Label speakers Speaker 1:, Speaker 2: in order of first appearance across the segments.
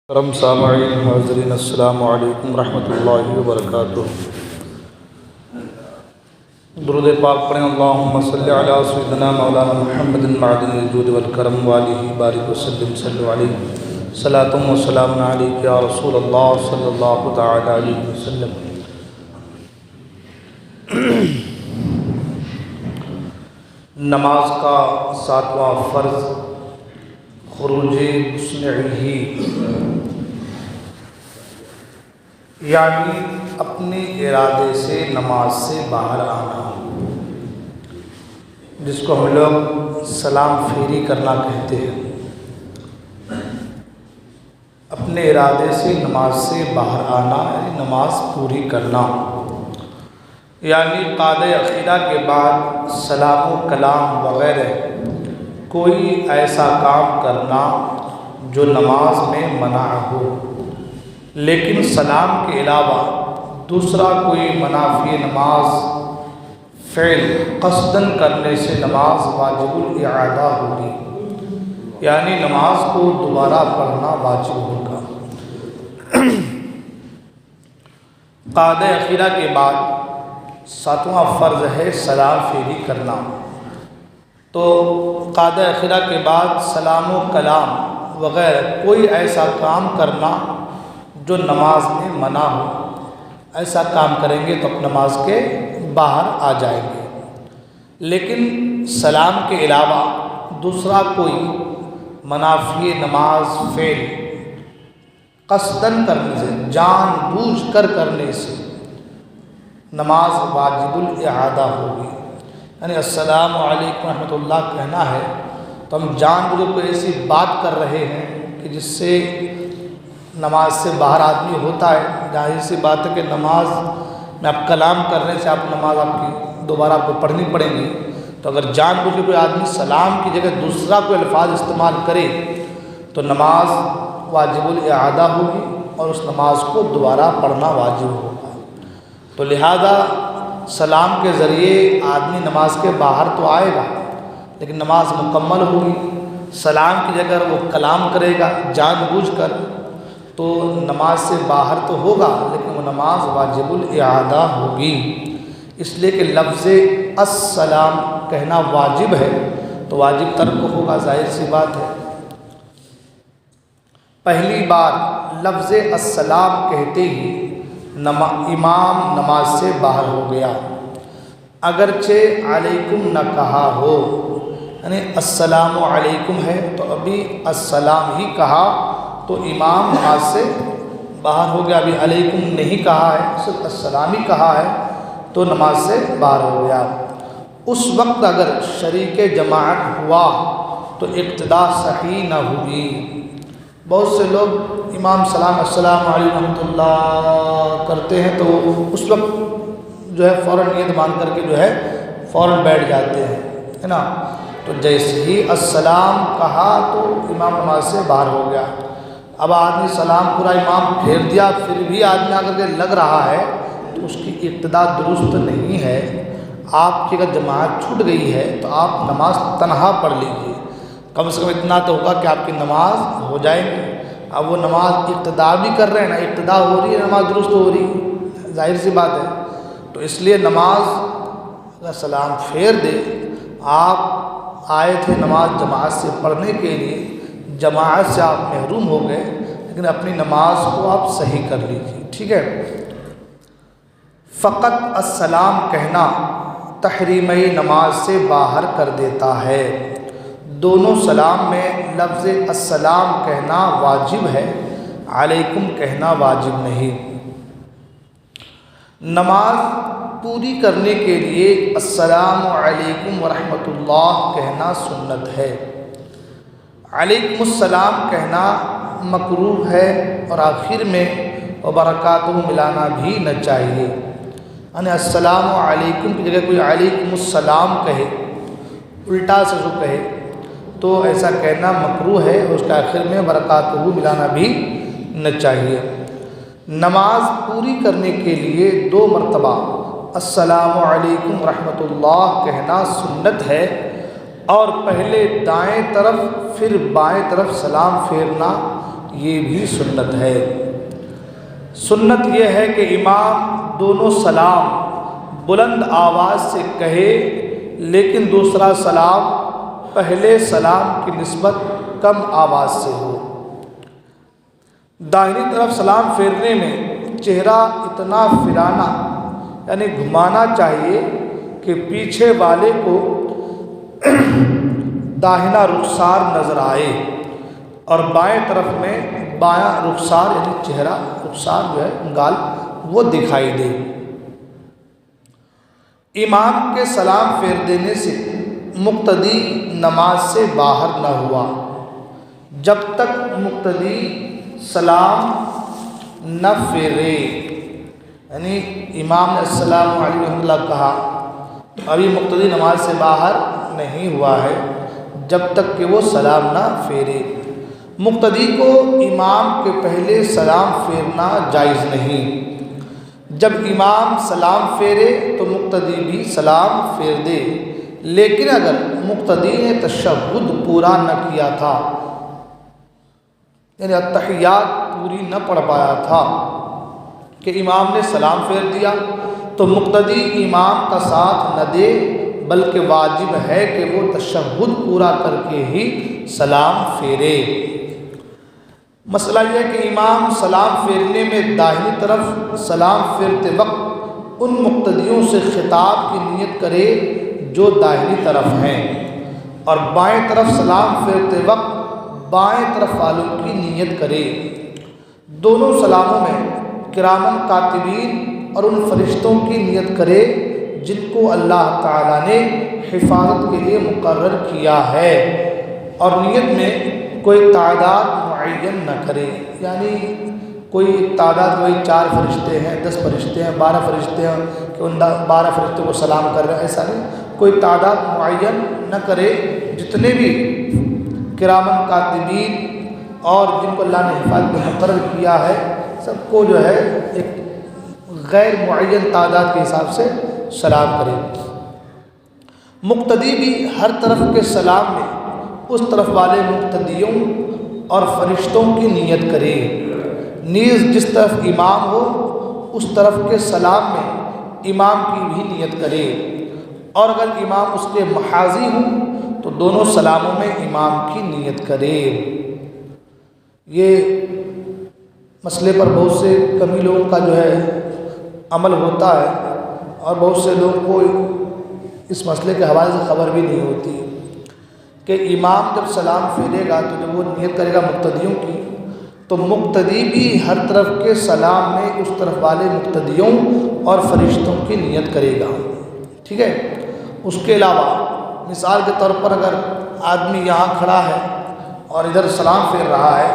Speaker 1: کرم سامعین حاضرین السلام علیکم ورحمۃ اللہ وبرکاتہ۔ درود پاک پڑھیں۔ اللہم صلی علی سیدنا مولانا محمد معدن الجود والکرم والہ بارک وسلم صلی علیہ صلاۃ و سلام علیک یا رسول اللہ صلی اللہ تعالی علیہ وسلم۔ نماز کا 7واں فرض خروج مصنعہ، یعنی اپنے ارادے سے نماز سے باہر آنا، جس کو ہم لوگ سلام پھیری کرنا کہتے ہیں۔ اپنے ارادے سے نماز سے باہر آنا یعنی نماز پوری کرنا، یعنی قعدہ اخیرہ کے بعد سلام و کلام وغیرہ کوئی ایسا کام کرنا جو نماز میں منع ہو، لیکن سلام کے علاوہ دوسرا کوئی منافی نماز فعل قصداً کرنے سے نماز واجب الاعادہ ہوگی، یعنی نماز کو دوبارہ پڑھنا واجب ہوگا۔ قعدہ اخیرہ کے بعد 7واں فرض ہے سلام پھیری کرنا۔ تو قعدہ اخیرہ کے بعد سلام و کلام وغیرہ کوئی ایسا کام کرنا جو نماز میں منع ہو، ایسا کام کریں گے تو نماز کے باہر آ جائیں گے۔ لیکن سلام کے علاوہ دوسرا کوئی منافی نماز فعل قصداً کرنے سے، جان بوجھ کر کرنے سے نماز واجب الاعادہ ہوگی، یعنی السلام علیکم ورحمۃ اللہ کہنا ہے تو ہم جان بوجھ کوئی ایسی بات کر رہے ہیں کہ جس سے نماز سے باہر آدمی ہوتا ہے۔ ظاہر سی بات ہے کہ نماز میں آپ کلام کرنے سے نماز آپ کی دوبارہ آپ کو پڑھنی پڑیں گی، تو اگر جان بوجھ کے کوئی آدمی سلام کی جگہ دوسرا کوئی الفاظ استعمال کرے تو نماز واجب الاعادہ ہوگی اور اس نماز کو دوبارہ پڑھنا واجب ہوگا۔ تو لہذا سلام کے ذریعے آدمی نماز کے باہر تو آئے گا لیکن نماز مکمل ہوگی۔ سلام کی جگہ وہ کلام کرے گا جان بوجھ کر تو نماز سے باہر تو ہوگا لیکن وہ نماز واجب الاعادہ ہوگی، اس لیے کہ لفظ السلام کہنا واجب ہے تو واجب ترک ہوگا، ظاہر سی بات ہے۔ پہلی بار لفظ السلام کہتے ہی امام نماز سے باہر ہو گیا، اگرچہ علیکم نہ کہا ہو، یعنی السلام علیکم ہے تو ابھی السلام ہی کہا تو امام نماز سے باہر ہو گیا، ابھی علیکم نہیں کہا ہے، صرف السلام ہی کہا ہے تو نماز سے باہر ہو گیا۔ اس وقت اگر شریک جماعت ہوا تو اقتدا صحیح نہ ہوگی۔ بہت سے لوگ امام السلام علیکم ورحمۃ اللہ کرتے ہیں تو اس وقت جو ہے فوراً نیت مان کر کے جو ہے فوراً بیٹھ جاتے ہیں، ہے نا۔ تو جیسے ہی السلام کہا تو امام نماز سے باہر ہو گیا۔ اب آدمی سلام پورا امام پھیر دیا پھر بھی آدمی آ کر کے لگ رہا ہے تو اس کی ابتدا درست نہیں ہے۔ آپ کی اگر جماعت چھوٹ گئی ہے تو آپ نماز تنہا پڑھ لیجیے، کم سے کم اتنا تو ہوگا کہ آپ کی نماز ہو جائے گی۔ اب وہ نماز ابتدا بھی کر رہے ہیں نا، ابتدا ہو رہی ہے، نماز درست ہو رہی ہے، ظاہر سی بات ہے۔ تو اس لیے نماز اگر سلام پھیر دے، آپ آئے تھے نماز جماعت سے پڑھنے کے لیے، جماعت سے آپ محروم ہو گئے، لیکن اپنی نماز کو آپ صحیح کر لیجیے، ٹھیک ہے۔ فقط السلام کہنا تحریم نماز سے باہر کر دیتا ہے۔ دونوں سلام میں لفظ السلام کہنا واجب ہے، علیکم کہنا واجب نہیں۔ نماز پوری کرنے کے لیے السلام علیکم ورحمۃ اللہ کہنا سنت ہے، علیکم السلام کہنا مکروہ ہے اور آخر میں وبرکاتہ ملانا بھی نہ چاہیے، یعنی السلام علیکم کی جگہ کوئی علیکم السلام کہے، الٹا سے جو کہے تو ایسا کہنا مکروہ ہے اور اس کے آخر میں برکاتہ ملانا بھی نہ چاہیے۔ نماز پوری کرنے کے لیے 2 مرتبہ السلام علیکم ورحمۃ اللہ کہنا سنت ہے اور پہلے دائیں طرف پھر بائیں طرف سلام پھیرنا یہ بھی سنت ہے۔ سنت یہ ہے کہ امام دونوں سلام بلند آواز سے کہے، لیکن دوسرا سلام پہلے سلام کی نسبت کم آواز سے ہو۔ داہنی طرف سلام پھیرنے میں چہرہ اتنا پھرانا یعنی گھمانا چاہیے کہ پیچھے والے کو داہنا رخسار نظر آئے، اور بائیں طرف میں بایاں رخسار یعنی چہرہ رخسار جو ہے گال وہ دکھائی دے۔ امام کے سلام پھیر دینے سے مقتدی نماز سے باہر نہ ہوا جب تک مقتدی سلام نہ پھیرے، یعنی امام نے السلام علیکم ورحمۃ اللہ کہا، ابھی مقتدی نماز سے باہر نہیں ہوا ہے جب تک کہ وہ سلام نہ پھیرے۔ مقتدی کو امام کے پہلے سلام پھیرنا جائز نہیں۔ جب امام سلام پھیرے تو مقتدی بھی سلام پھیر دے، لیکن اگر مقتدی نے تشہد پورا نہ کیا تھا، یعنی التحیات پوری نہ پڑھ پایا تھا کہ امام نے سلام پھیر دیا، تو مقتدی امام کا ساتھ نہ دے، بلکہ واجب ہے کہ وہ تشہد پورا کر کے ہی سلام پھیرے۔ مسئلہ یہ ہے کہ امام سلام پھیرنے میں داہنی طرف سلام پھیرتے وقت ان مقتدیوں سے خطاب کی نیت کرے جو داہنی طرف ہیں، اور بائیں طرف سلام پھیرتے وقت بائیں طرف والوں کی نیت کرے۔ دونوں سلاموں میں کرامن کاتبین اور ان فرشتوں کی نیت کرے جن کو اللہ تعالیٰ نے حفاظت کے لیے مقرر کیا ہے، اور نیت میں کوئی تعداد معین نہ کرے، یعنی کوئی تعداد کوئی 4 فرشتے ہیں، 10 فرشتے ہیں، 12 فرشتے ہیں کہ ان 12 فرشتوں کو سلام کر رہے ہیں، ایسا نہیں، کوئی تعداد معین نہ کرے۔ جتنے بھی کرامن کاتبین اور جن کو اللہ نے حفاظت میں مقرر کیا ہے، سب کو جو ہے ایک غیر معین تعداد کے حساب سے سلام کرے۔ مقتدی بھی ہر طرف کے سلام میں اس طرف والے مقتدیوں اور فرشتوں کی نیت کرے، نیز جس طرف امام ہو اس طرف کے سلام میں امام کی بھی نیت کرے، اور اگر امام اس کے محاذی ہوں تو دونوں سلاموں میں امام کی نیت کرے۔ یہ مسئلے پر بہت سے کمی لوگوں کا جو ہے عمل ہوتا ہے، اور بہت سے لوگوں کو اس مسئلے کے حوالے سے خبر بھی نہیں ہوتی کہ امام جب سلام پھیرے گا تو جب وہ نیت کرے گا مقتدیوں کی، تو مقتدی بھی ہر طرف کے سلام میں اس طرف والے مقتدیوں اور فرشتوں کی نیت کرے گا، ٹھیک ہے۔ اس کے علاوہ مثال کے طور پر اگر آدمی یہاں کھڑا ہے اور ادھر سلام پھیر رہا ہے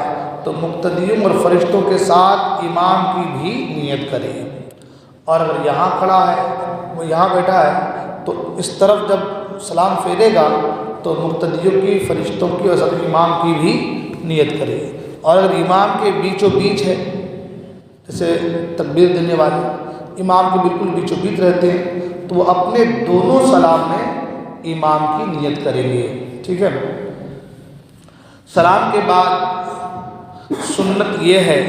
Speaker 1: تو مقتدیوں اور فرشتوں کے ساتھ امام کی بھی نیت کرے، اور اگر یہاں کھڑا ہے وہ یہاں بیٹھا ہے تو اس طرف جب سلام پھیرے گا تو مقتدیوں کی، فرشتوں کی اور امام کی بھی نیت کرے، اور اگر امام کے بیچوں بیچ ہے، جیسے تکبیر دینے والے امام کے بالکل بیچوں بیچ رہتے ہیں، تو وہ اپنے دونوں سلام میں امام کی نیت کریں گے، ٹھیک ہے۔ سلام کے بعد سنت یہ ہے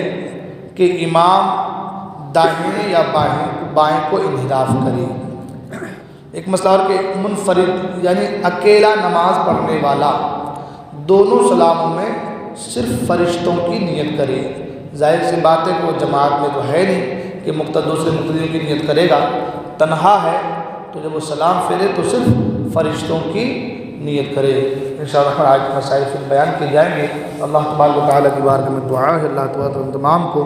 Speaker 1: کہ امام داہنے یا بائیں کو انحراف کرے۔ ایک مسئلہ اور کہ منفرد یعنی اکیلا نماز پڑھنے والا دونوں سلاموں میں صرف فرشتوں کی نیت کرے۔ ظاہر سی بات ہے کہ وہ جماعت میں تو ہے نہیں کہ دوسرے مقتدیوں کی نیت کرے گا، تنہا ہے، تو جب وہ سلام پھیرے تو صرف فرشتوں کی نیت کرے۔ انشاءاللہ آج مسائل پھر بیان کیے جائیں گے۔ اللہ تبارک و تعالیٰ کی بارگاہ میں دعا ہے اللہ تعالیٰ تمام کو